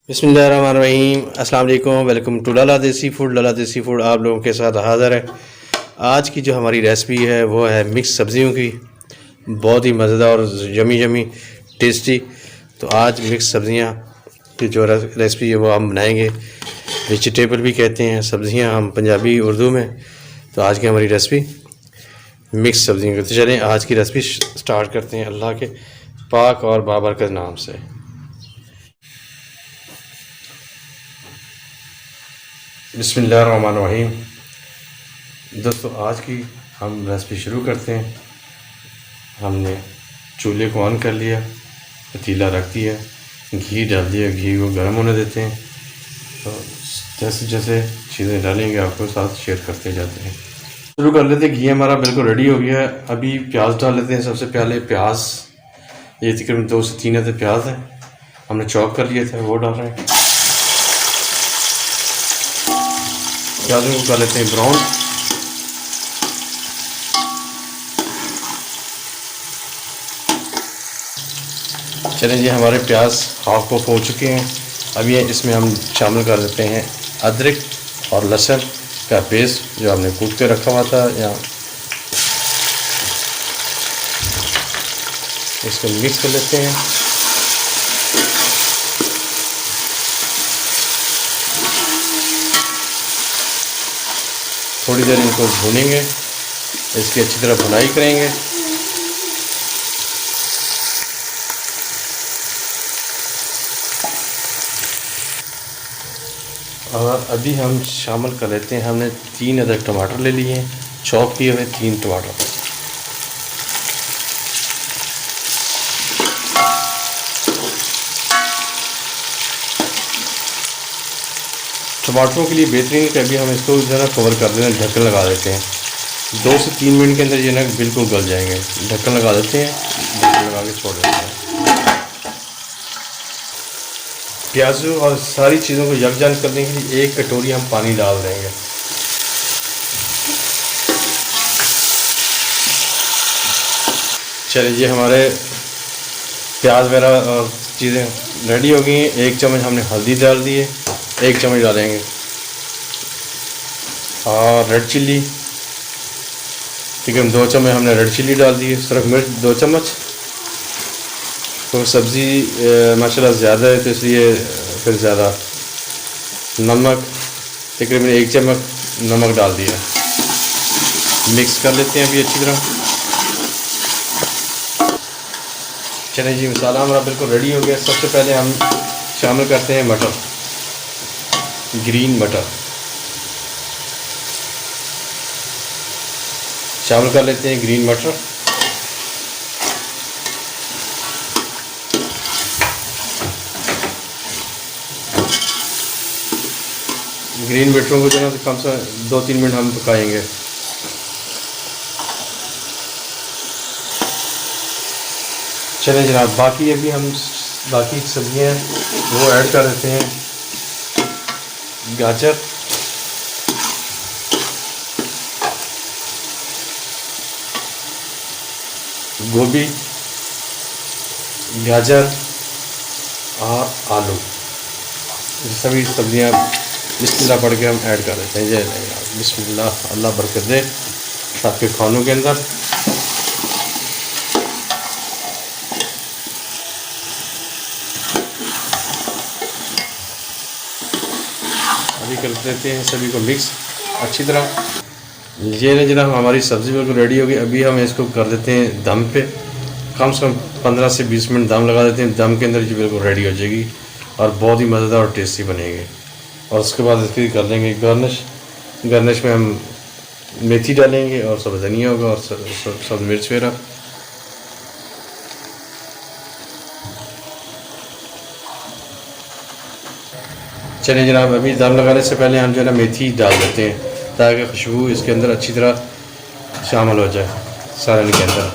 बिस्मिल्लाहिर्रहमानिर्रहीम अस्सलाम वालेकुम। वेलकम टू लाला देसी फूड। लाला देसी फूड आप लोगों के साथ हाज़िर है। आज की जो हमारी रेसिपी है वो है मिक्स सब्ज़ियों की, बहुत ही मज़ेदार और यमी टेस्टी। तो आज मिक्स सब्ज़ियां की जो रेसिपी है वो हम बनाएंगे। वेजिटेबल भी कहते हैं सब्ज़ियां हम पंजाबी उर्दू में। तो आज की हमारी रेसिपी मिक्स सब्ज़ियों की। तो चलें आज की रेसिपी स्टार्ट करते हैं अल्लाह के पाक और बाबरकत नाम से। बिस्मिल्लाहिर्रहमानिर्रहीम। दोस्तों आज की हम रेसिपी शुरू करते हैं। हमने चूल्हे को ऑन कर लिया, पतीला रख दिया, घी डाल दिया, घी को गर्म होने देते हैं। तो जैसे जैसे चीज़ें डालेंगे आपको साथ शेयर करते जाते हैं। शुरू कर लेते हैं। घी हमारा बिल्कुल रेडी हो गया है। अभी प्याज डाल लेते हैं। सबसे पहले प्याज, ये तकरीबन 2 से 3 अदद प्याज है, हमने चॉप कर लिए थे, वो डाल रहे हैं। प्याजों को कर लेते हैं ब्राउन। चलें जी, हमारे प्याज हाफ कुक हो चुके हैं। अब ये इसमें हम शामिल कर देते हैं अदरक और लहसुन का पेस्ट जो हमने कूट के रखा हुआ था। या इसको मिक्स कर लेते हैं। थोड़ी देर इनको भूनेंगे, इसकी अच्छी तरह भुनाई करेंगे। और अभी हम शामिल कर लेते हैं, हमने 3 अदद टमाटर ले लिए हैं, चॉप किए हुए 3 टमाटर। टमाटरों के लिए बेहतरीन कि अभी हम इसको ज़रा कवर कर देना, ढक्कन लगा देते हैं। 2 से 3 मिनट के अंदर ये ना बिल्कुल गल जाएंगे। ढक्कन लगा देते हैं, ढक्कन लगा के छोड़ देते हैं। प्याज़ों और सारी चीज़ों को यकजान करने के लिए 1 कटोरी हम पानी डाल देंगे। चलिए, हमारे प्याज वगैरह और चीज़ें रेडी हो गई हैं। 1 चम्मच हमने हल्दी डाल दी है, 1 चम्मच डालेंगे। और रेड चिल्ली, ठीक है, 2 चम्मच हमने रेड चिल्ली डाल दी है। सिर्फ मिर्च 2 चम्मच। तो सब्ज़ी माशाल्लाह ज़्यादा है तो इसलिए फिर ज़्यादा। नमक तकरीबन 1 चम्मच नमक डाल दिया। मिक्स कर लेते हैं अभी अच्छी तरह। चलें जी, मसाला हमारा बिल्कुल रेडी हो गया। सबसे पहले हम शामिल करते हैं मटर, ग्रीन मटर शामिल कर लेते हैं। ग्रीन मटर मटरों को जो है कम से 2-3 मिनट हम पकाएंगे। चलें जनाब, बाकी अभी हम बाकी सब्जियां वो ऐड कर देते हैं। गाजर, गोभी, गाजर और आलू, ये सभी सब्जियां बिस्मिल्लाह पढ़ के हम ऐड कर देते हैं। जय बिस्मिल्लाह, अल्लाह बरकत दे आपके खानों के अंदर। अभी कर देते हैं सभी को मिक्स अच्छी तरह। ये ना जनाब, हमारी सब्ज़ी बिल्कुल रेडी हो गई। अभी हम इसको कर देते हैं दम पे। कम से कम 15 से 20 मिनट दम लगा देते हैं। दम के अंदर ये बिल्कुल रेडी हो जाएगी और बहुत ही मज़ेदार और टेस्टी बनेगी। और उसके बाद इसकी कर लेंगे गार्निश में हम मेथी डालेंगे और सब्ज़ धनिया होगा और सब्ज़ मिर्च वगैरह। चलिए जनाब, अभी दम लगाने से पहले हम जो है ना मेथी डाल देते हैं ताकि खुशबू इसके अंदर अच्छी तरह शामिल हो जाए सालन के अंदर।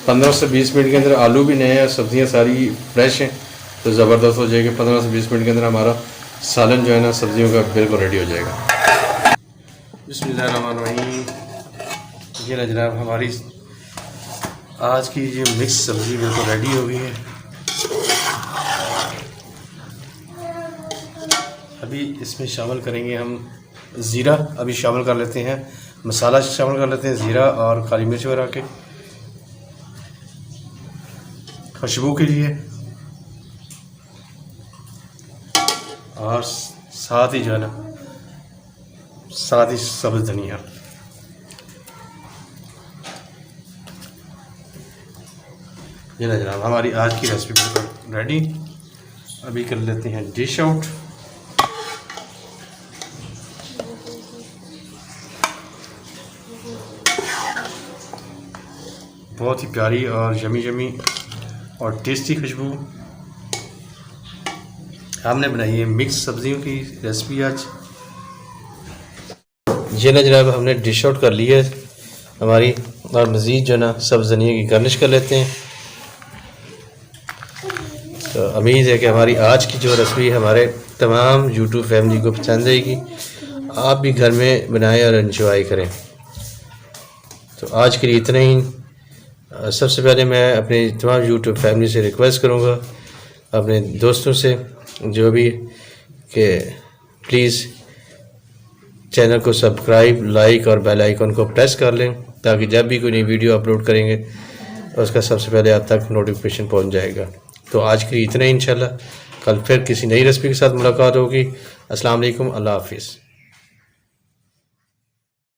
15 से 20 मिनट के अंदर आलू भी नए हैं, सब्ज़ियाँ सारी फ्रेश हैं तो ज़बरदस्त हो जाएगी। 15 से 20 मिनट के अंदर हमारा सालन जो है ना सब्ज़ियों का बिल्कुल रेडी हो जाएगा। बिस्मिल्लाहिर्रहमानिर्रहीम। ये जनाब हमारी आज की ये मिक्स सब्ज़ी बिल्कुल रेडी हो गई है। अभी इसमें शामिल करेंगे हम ज़ीरा, अभी शामिल कर लेते हैं मसाला, शामिल कर लेते हैं ज़ीरा और काली मिर्च वगैरह के खुशबू के लिए, और साथ ही जो है ना साथ ही सब्ज़ धनिया। ये ना जनाब हमारी आज की रेसिपी बिल्कुल रेडी। अभी कर लेते हैं डिश आउट। बहुत ही प्यारी और यमी यमी और टेस्टी खुशबू। हमने बनाई है मिक्स सब्जियों की रेसिपी आज। ये ना जनाब हमने डिश आउट कर ली है हमारी, और मज़ीद जो ना सब्ज़ धनिया की गार्निश कर लेते हैं। तो उम्मीद है कि हमारी आज की जो रेसिपी हमारे तमाम यूट्यूब फैमिली को पसंद आएगी। आप भी घर में बनाएं और एंजॉय करें। तो आज के लिए इतना ही। सबसे पहले मैं अपने तमाम यूट्यूब फैमिली से रिक्वेस्ट करूंगा, अपने दोस्तों से जो भी, कि प्लीज़ चैनल को सब्सक्राइब, लाइक और बेल आइकन को प्रेस कर लें, ताकि जब भी कोई नई वीडियो अपलोड करेंगे उसका सबसे पहले आप तक नोटिफिकेशन पहुंच जाएगा। तो आज के लिए इतना ही। इंशाल्लाह कल फिर किसी नई रेसिपी के साथ मुलाकात होगी। अस्सलाम वालेकुम, अल्लाह हाफिज़।